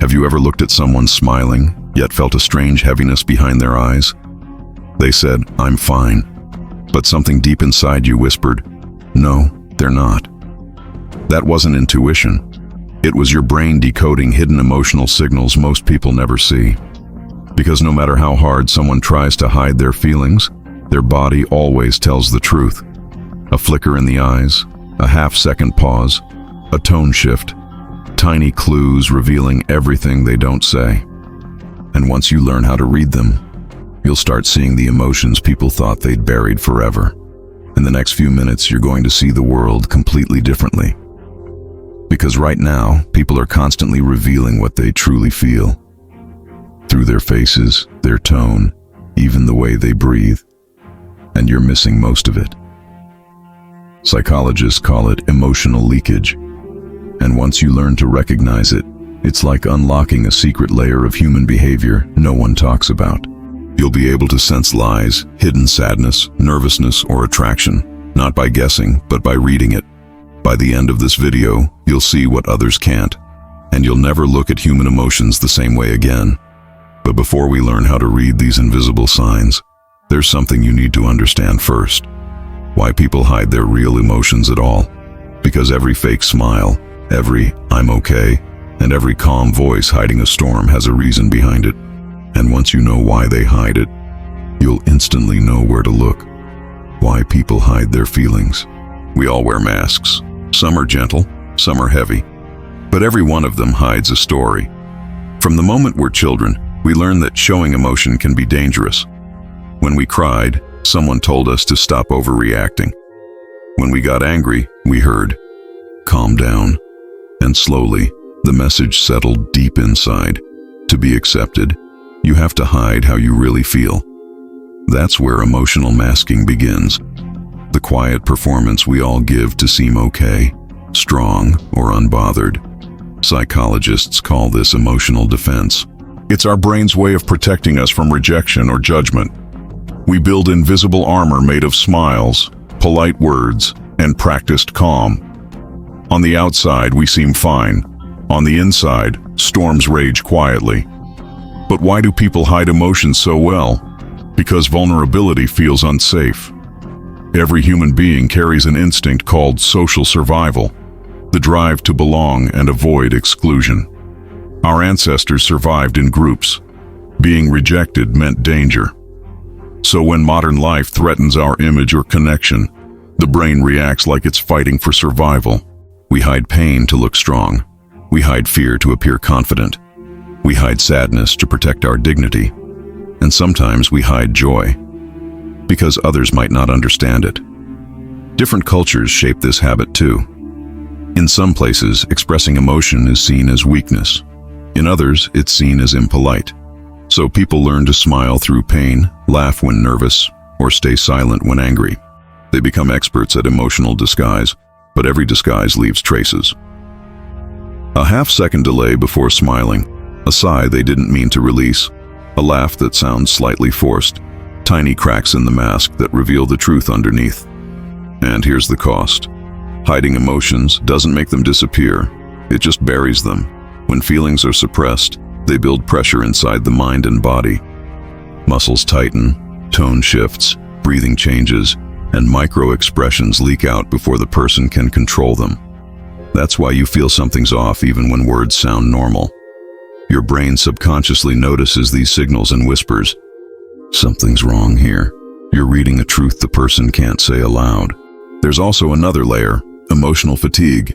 Have you ever looked at someone smiling, yet felt a strange heaviness behind their eyes? They said, "I'm fine." But something deep inside you whispered, "No, they're not." That wasn't intuition. It was your brain decoding hidden emotional signals most people never see. Because no matter how hard someone tries to hide their feelings, their body always tells the truth. A flicker in the eyes, a half-second pause, a tone shift, tiny clues revealing everything they don't say. And once you learn how to read them, you'll start seeing the emotions people thought they'd buried forever. In the next few minutes, you're going to see the world completely differently. Because right now, people are constantly revealing what they truly feel. Through their faces, their tone, even the way they breathe. And you're missing most of it. Psychologists call it emotional leakage. And once you learn to recognize it, it's like unlocking a secret layer of human behavior no one talks about. You'll be able to sense lies, hidden sadness, nervousness, or attraction, not by guessing, but by reading it. By the end of this video, you'll see what others can't, and you'll never look at human emotions the same way again. But before we learn how to read these invisible signs, there's something you need to understand first. Why people hide their real emotions at all. Because every fake smile, every "I'm okay," and every calm voice hiding a storm has a reason behind it. And once you know why they hide it, you'll instantly know where to look. Why people hide their feelings. We all wear masks. Some are gentle, some are heavy. But every one of them hides a story. From the moment we're children, we learn that showing emotion can be dangerous. When we cried, someone told us to stop overreacting. When we got angry, we heard, "Calm down." And slowly, the message settled deep inside. To be accepted, you have to hide how you really feel. That's where emotional masking begins. The quiet performance we all give to seem okay, strong, or unbothered. Psychologists call this emotional defense. It's our brain's way of protecting us from rejection or judgment. We build invisible armor made of smiles, polite words, and practiced calm. On the outside, we seem fine. On the inside, storms rage quietly. But why do people hide emotions so well? Because vulnerability feels unsafe. Every human being carries an instinct called social survival, the drive to belong and avoid exclusion. Our ancestors survived in groups. Being rejected meant danger. So when modern life threatens our image or connection, the brain reacts like it's fighting for survival. We hide pain to look strong. We hide fear to appear confident. We hide sadness to protect our dignity. And sometimes we hide joy, because others might not understand it. Different cultures shape this habit too. In some places, expressing emotion is seen as weakness. In others, it's seen as impolite. So people learn to smile through pain, laugh when nervous, or stay silent when angry. They become experts at emotional disguise, but every disguise leaves traces. A half-second delay before smiling, a sigh they didn't mean to release, a laugh that sounds slightly forced, tiny cracks in the mask that reveal the truth underneath. And here's the cost. Hiding emotions doesn't make them disappear, it just buries them. When feelings are suppressed, they build pressure inside the mind and body. Muscles tighten, tone shifts, breathing changes, and micro-expressions leak out before the person can control them. That's why you feel something's off even when words sound normal. Your brain subconsciously notices these signals and whispers, "Something's wrong here." You're reading a truth the person can't say aloud. There's also another layer, emotional fatigue.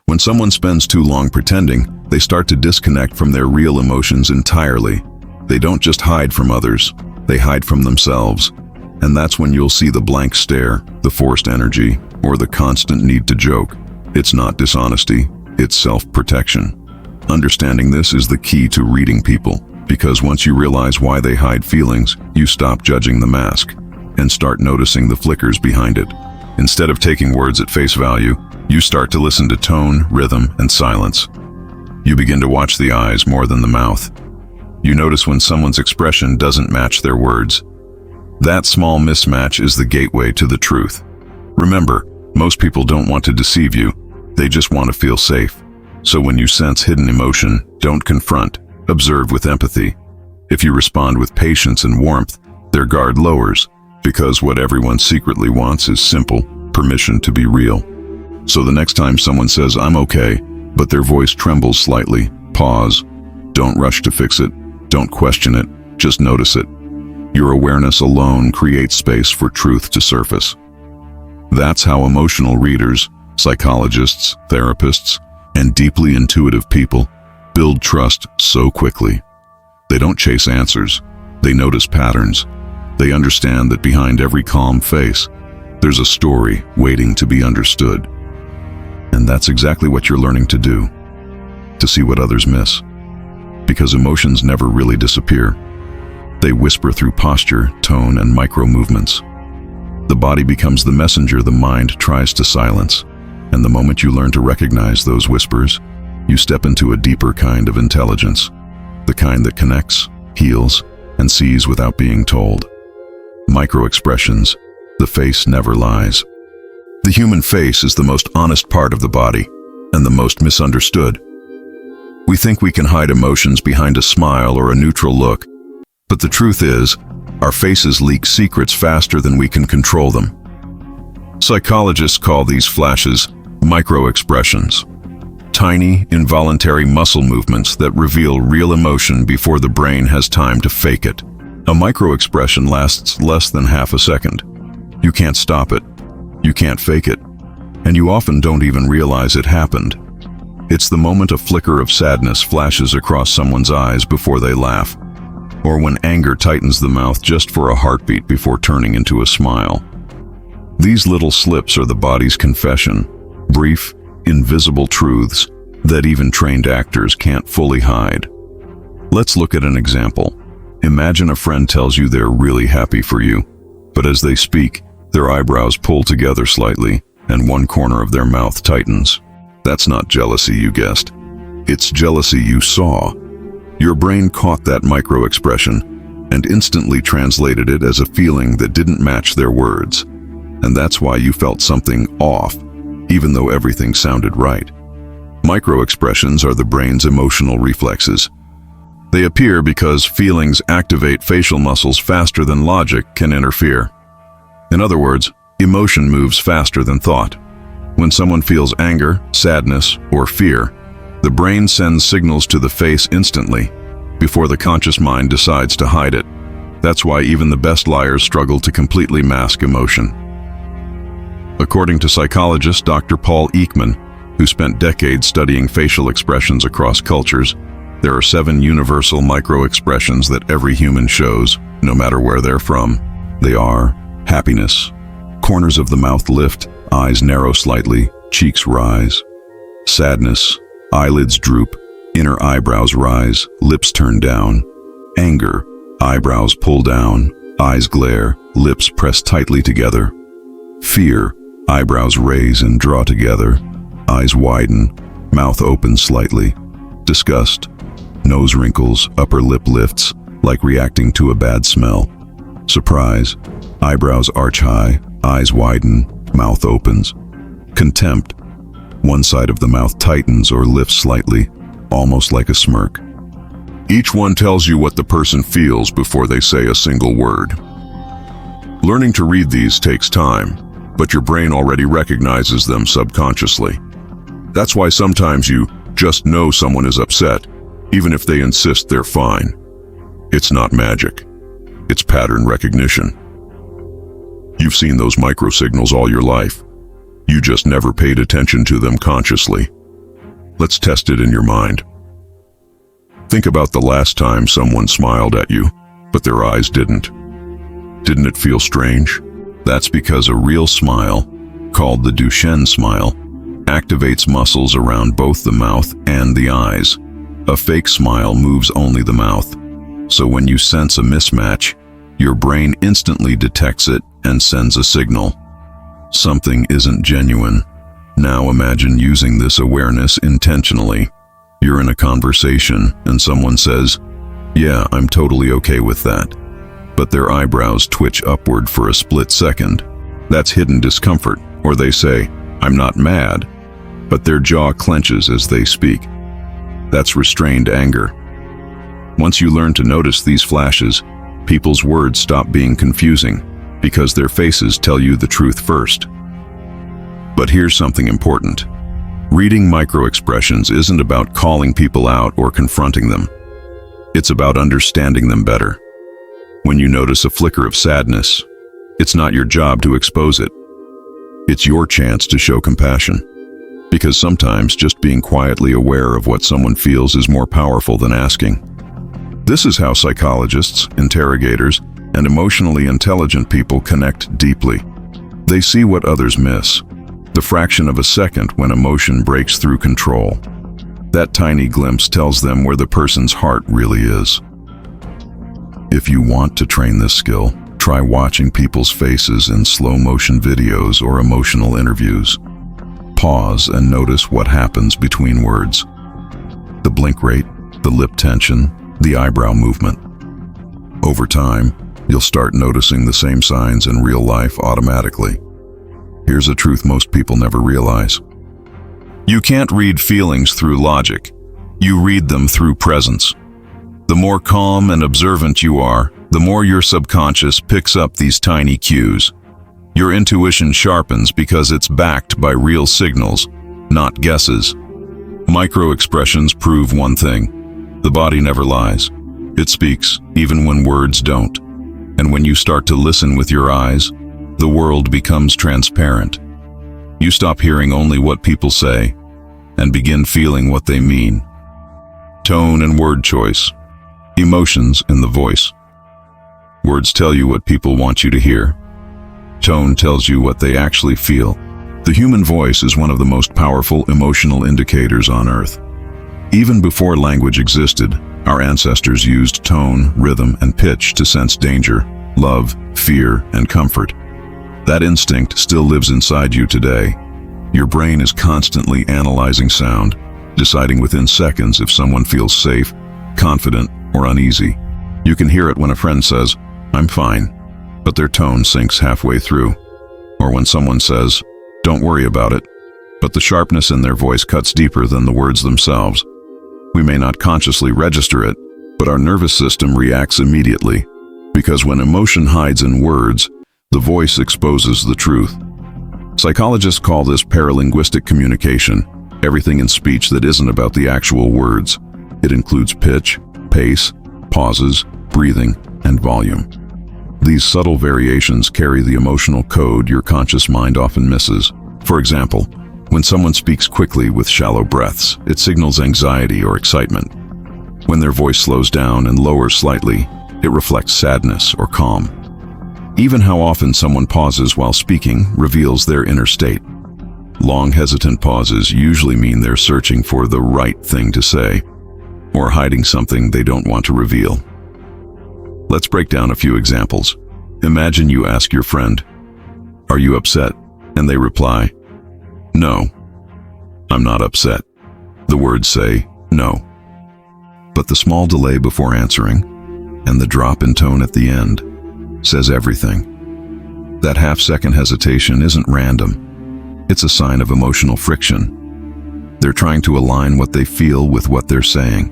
When someone spends too long pretending, they start to disconnect from their real emotions entirely. They don't just hide from others, they hide from themselves. And that's when you'll see the blank stare, the forced energy, or the constant need to joke. It's not dishonesty, it's self-protection. Understanding this is the key to reading people, because once you realize why they hide feelings, you stop judging the mask and start noticing the flickers behind it. Instead of taking words at face value, you start to listen to tone, rhythm, and silence. You begin to watch the eyes more than the mouth. You notice when someone's expression doesn't match their words. That small mismatch is the gateway to the truth. Remember, most people don't want to deceive you, they just want to feel safe. So when you sense hidden emotion, don't confront, observe with empathy. If you respond with patience and warmth, their guard lowers, because what everyone secretly wants is simple permission to be real. So the next time someone says, "I'm okay," but their voice trembles slightly, pause. Don't rush to fix it. Don't question it. Just notice it. Your awareness alone creates space for truth to surface. That's how emotional readers, psychologists, therapists, and deeply intuitive people build trust so quickly. They don't chase answers. They notice patterns. They understand that behind every calm face, there's a story waiting to be understood. And that's exactly what you're learning to do, to see what others miss. Because emotions never really disappear. They whisper through posture, tone, and micro movements. The body becomes the messenger the mind tries to silence. And the moment you learn to recognize those whispers, you step into a deeper kind of intelligence. The kind that connects, heals, and sees without being told. Micro-expressions. The face never lies. The human face is the most honest part of the body, and the most misunderstood. We think we can hide emotions behind a smile or a neutral look, but the truth is, our faces leak secrets faster than we can control them. Psychologists call these flashes micro-expressions. Tiny, involuntary muscle movements that reveal real emotion before the brain has time to fake it. A micro-expression lasts less than half a second. You can't stop it. You can't fake it. And you often don't even realize it happened. It's the moment a flicker of sadness flashes across someone's eyes before they laugh, or when anger tightens the mouth just for a heartbeat before turning into a smile. These little slips are the body's confession, brief, invisible truths that even trained actors can't fully hide. Let's look at an example. Imagine a friend tells you they're really happy for you, but as they speak, their eyebrows pull together slightly and one corner of their mouth tightens. That's not jealousy, you guessed. It's jealousy you saw. Your brain caught that micro-expression and instantly translated it as a feeling that didn't match their words. And that's why you felt something off, even though everything sounded right. Micro-expressions are the brain's emotional reflexes. They appear because feelings activate facial muscles faster than logic can interfere. In other words, emotion moves faster than thought. When someone feels anger, sadness, or fear, the brain sends signals to the face instantly, before the conscious mind decides to hide it. That's why even the best liars struggle to completely mask emotion. According to psychologist Dr. Paul Ekman, who spent decades studying facial expressions across cultures, there are 7 universal micro-expressions that every human shows, no matter where they're from. They are happiness. Corners of the mouth lift, eyes narrow slightly, cheeks rise. Sadness. Eyelids droop, inner eyebrows rise, lips turn down. Anger. Eyebrows pull down, eyes glare, lips press tightly together. Fear. Eyebrows raise and draw together, eyes widen, mouth opens slightly. Disgust. Nose wrinkles, upper lip lifts, like reacting to a bad smell. Surprise. Eyebrows arch high, eyes widen, mouth opens. Contempt. One side of the mouth tightens or lifts slightly, almost like a smirk. Each one tells you what the person feels before they say a single word. Learning to read these takes time, but your brain already recognizes them subconsciously. That's why sometimes you just know someone is upset, even if they insist they're fine. It's not magic. It's pattern recognition. You've seen those micro-signals all your life. You just never paid attention to them consciously. Let's test it in your mind. Think about the last time someone smiled at you, but their eyes didn't. Didn't it feel strange? That's because a real smile, called the Duchenne smile, activates muscles around both the mouth and the eyes. A fake smile moves only the mouth. So when you sense a mismatch, your brain instantly detects it and sends a signal. Something isn't genuine. Now imagine using this awareness intentionally. You're in a conversation and someone says, "Yeah, I'm totally okay with that." But their eyebrows twitch upward for a split second. That's hidden discomfort. Or they say, "I'm not mad." but their jaw clenches as they speak. That's restrained anger. Once you learn to notice these flashes, people's words stop being confusing because their faces tell you the truth first. But here's something important. Reading micro-expressions isn't about calling people out or confronting them. It's about understanding them better. When you notice a flicker of sadness, it's not your job to expose it. It's your chance to show compassion. Because sometimes just being quietly aware of what someone feels is more powerful than asking. This is how psychologists, interrogators, and emotionally intelligent people connect deeply. They see what others miss, the fraction of a second when emotion breaks through control. That tiny glimpse tells them where the person's heart really is. If you want to train this skill, try watching people's faces in slow-motion videos or emotional interviews. Pause and notice what happens between words. The blink rate, the lip tension, the eyebrow movement. Over time, you'll start noticing the same signs in real life automatically. Here's a truth most people never realize. You can't read feelings through logic. You read them through presence. The more calm and observant you are, the more your subconscious picks up these tiny cues. Your intuition sharpens because it's backed by real signals, not guesses. Micro-expressions prove one thing. The body never lies. It speaks, even when words don't. And when you start to listen with your eyes, the world becomes transparent. You stop hearing only what people say and begin feeling what they mean. Tone and word choice. Emotions in the voice. Words tell you what people want you to hear. Tone tells you what they actually feel. The human voice is one of the most powerful emotional indicators on Earth. Even before language existed, our ancestors used tone, rhythm, and pitch to sense danger, love, fear, and comfort. That instinct still lives inside you today. Your brain is constantly analyzing sound, deciding within seconds if someone feels safe, confident, or uneasy. You can hear it when a friend says, "I'm fine," but their tone sinks halfway through. Or when someone says, "Don't worry about it," but the sharpness in their voice cuts deeper than the words themselves. We may not consciously register it, but our nervous system reacts immediately, because when emotion hides in words, the voice exposes the truth. Psychologists call this paralinguistic communication, everything in speech that isn't about the actual words. It includes pitch, pace, pauses, breathing, and volume. These subtle variations carry the emotional code your conscious mind often misses. For example, when someone speaks quickly with shallow breaths, it signals anxiety or excitement. When their voice slows down and lowers slightly, it reflects sadness or calm. Even how often someone pauses while speaking reveals their inner state. Long, hesitant pauses usually mean they're searching for the right thing to say, or hiding something they don't want to reveal. Let's break down a few examples. Imagine you ask your friend, "Are you upset?" And they reply, "No, I'm not upset." The words say, "No." But the small delay before answering, and the drop in tone at the end, says everything. That half-second hesitation isn't random. It's a sign of emotional friction. They're trying to align what they feel with what they're saying.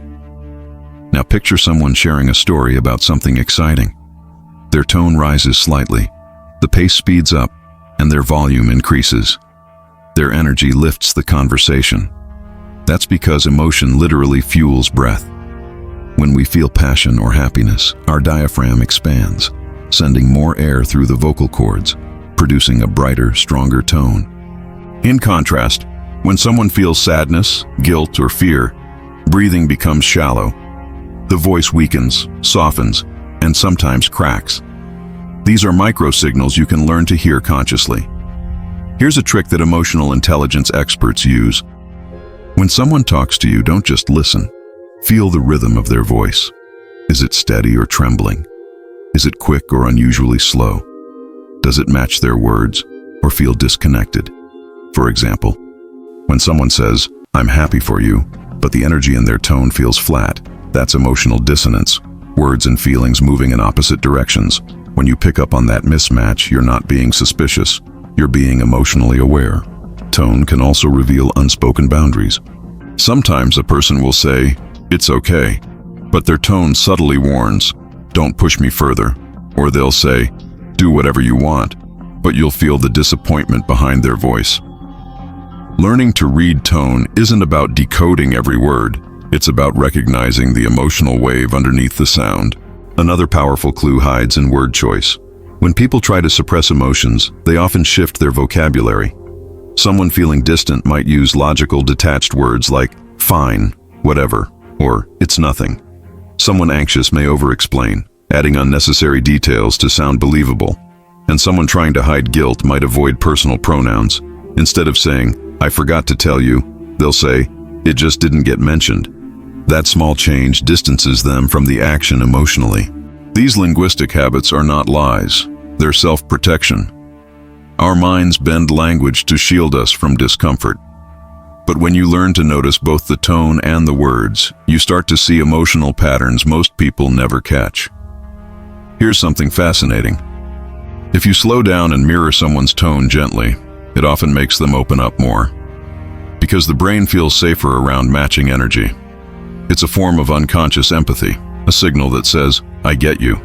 Now picture someone sharing a story about something exciting. Their tone rises slightly, the pace speeds up, and their volume increases. Their energy lifts the conversation. That's because emotion literally fuels breath. When we feel passion or happiness, our diaphragm expands, sending more air through the vocal cords, producing a brighter, stronger tone. In contrast, when someone feels sadness, guilt, or fear, breathing becomes shallow. The voice weakens, softens, and sometimes cracks. These are micro-signals you can learn to hear consciously. Here's a trick that emotional intelligence experts use. When someone talks to you, don't just listen. Feel the rhythm of their voice. Is it steady or trembling? Is it quick or unusually slow? Does it match their words or feel disconnected? For example, when someone says, "I'm happy for you," but the energy in their tone feels flat, that's emotional dissonance, words and feelings moving in opposite directions. When you pick up on that mismatch, you're not being suspicious, you're being emotionally aware. Tone can also reveal unspoken boundaries. Sometimes a person will say, "It's okay," but their tone subtly warns, "Don't push me further." Or they'll say, "Do whatever you want," but you'll feel the disappointment behind their voice. Learning to read tone isn't about decoding every word. It's about recognizing the emotional wave underneath the sound. Another powerful clue hides in word choice. When people try to suppress emotions, they often shift their vocabulary. Someone feeling distant might use logical, detached words like "fine," "whatever," or "it's nothing." Someone anxious may over-explain, adding unnecessary details to sound believable. And someone trying to hide guilt might avoid personal pronouns. Instead of saying, "I forgot to tell you," they'll say, "It just didn't get mentioned." That small change distances them from the action emotionally. These linguistic habits are not lies, they're self-protection. Our minds bend language to shield us from discomfort. But when you learn to notice both the tone and the words, you start to see emotional patterns most people never catch. Here's something fascinating. If you slow down and mirror someone's tone gently, it often makes them open up more. Because the brain feels safer around matching energy. It's a form of unconscious empathy, a signal that says, "I get you."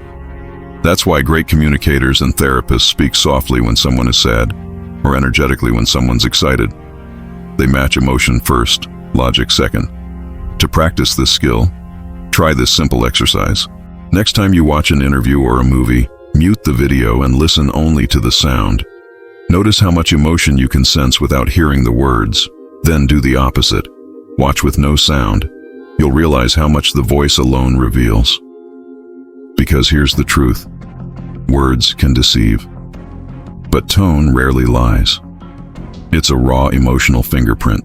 That's why great communicators and therapists speak softly when someone is sad, or energetically when someone's excited. They match emotion first, logic second. To practice this skill, try this simple exercise. Next time you watch an interview or a movie, mute the video and listen only to the sound. Notice how much emotion you can sense without hearing the words. Then do the opposite. Watch with no sound. You'll realize how much the voice alone reveals. Because here's the truth. Words can deceive. But tone rarely lies. It's a raw emotional fingerprint.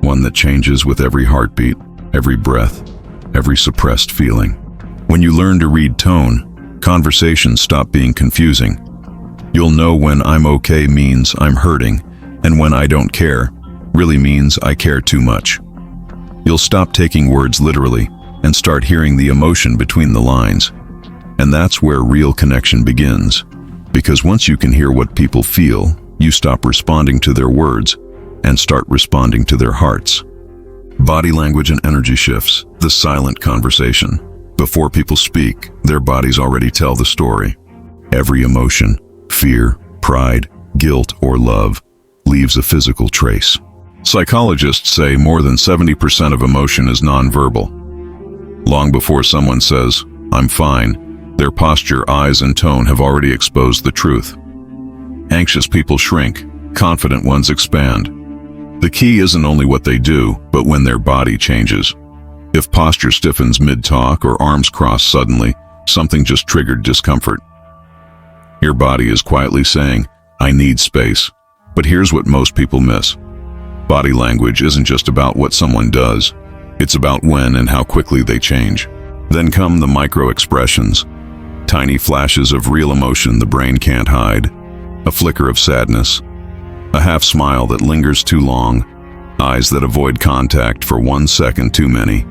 One that changes with every heartbeat, every breath, every suppressed feeling. When you learn to read tone, conversations stop being confusing. You'll know when "I'm okay" means I'm hurting, and when "I don't care" really means I care too much. You'll stop taking words literally and start hearing the emotion between the lines. And that's where real connection begins. Because once you can hear what people feel, you stop responding to their words and start responding to their hearts. Body language and energy shifts, the silent conversation. Before people speak, their bodies already tell the story. Every emotion, fear, pride, guilt, or love, leaves a physical trace. Psychologists say more than 70% of emotion is nonverbal. Long before someone says, "I'm fine," their posture, eyes, and tone have already exposed the truth. Anxious people shrink, confident ones expand. The key isn't only what they do, but when their body changes. If posture stiffens mid-talk or arms cross suddenly, something just triggered discomfort. Your body is quietly saying, "I need space." But here's what most people miss. Body language isn't just about what someone does. It's about when and how quickly they change. Then come the micro-expressions. Tiny flashes of real emotion the brain can't hide. A flicker of sadness. A half smile that lingers too long. Eyes that avoid contact for 1 second too many.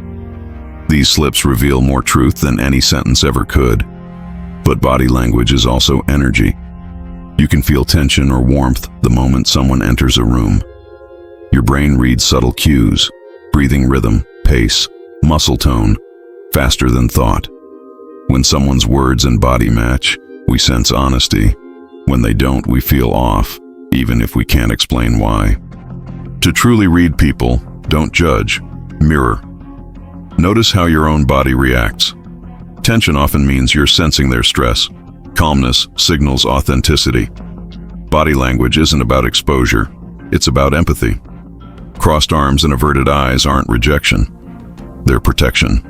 These slips reveal more truth than any sentence ever could. But body language is also energy. You can feel tension or warmth the moment someone enters a room. Your brain reads subtle cues, breathing rhythm, pace, muscle tone, faster than thought. When someone's words and body match, we sense honesty. When they don't, we feel off, even if we can't explain why. To truly read people, don't judge, mirror. Notice how your own body reacts. Tension often means you're sensing their stress. Calmness signals authenticity. Body language isn't about exposure, it's about empathy. Crossed arms and averted eyes aren't rejection, they're protection.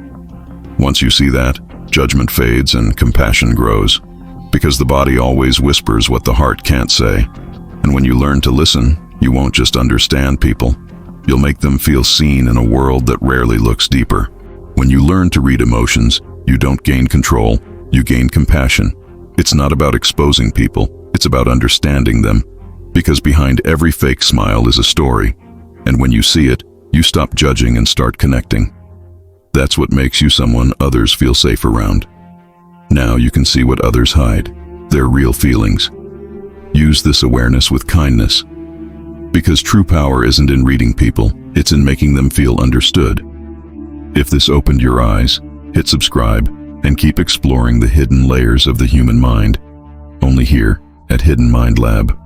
Once you see that, judgment fades and compassion grows. Because the body always whispers what the heart can't say. And when you learn to listen, you won't just understand people. You'll make them feel seen in a world that rarely looks deeper. When you learn to read emotions, you don't gain control, you gain compassion. It's not about exposing people, it's about understanding them. Because behind every fake smile is a story. And when you see it, you stop judging and start connecting. That's what makes you someone others feel safe around. Now you can see what others hide, their real feelings. Use this awareness with kindness. Because true power isn't in reading people, it's in making them feel understood. If this opened your eyes, hit subscribe and keep exploring the hidden layers of the human mind. Only here at Hidden Mind Lab.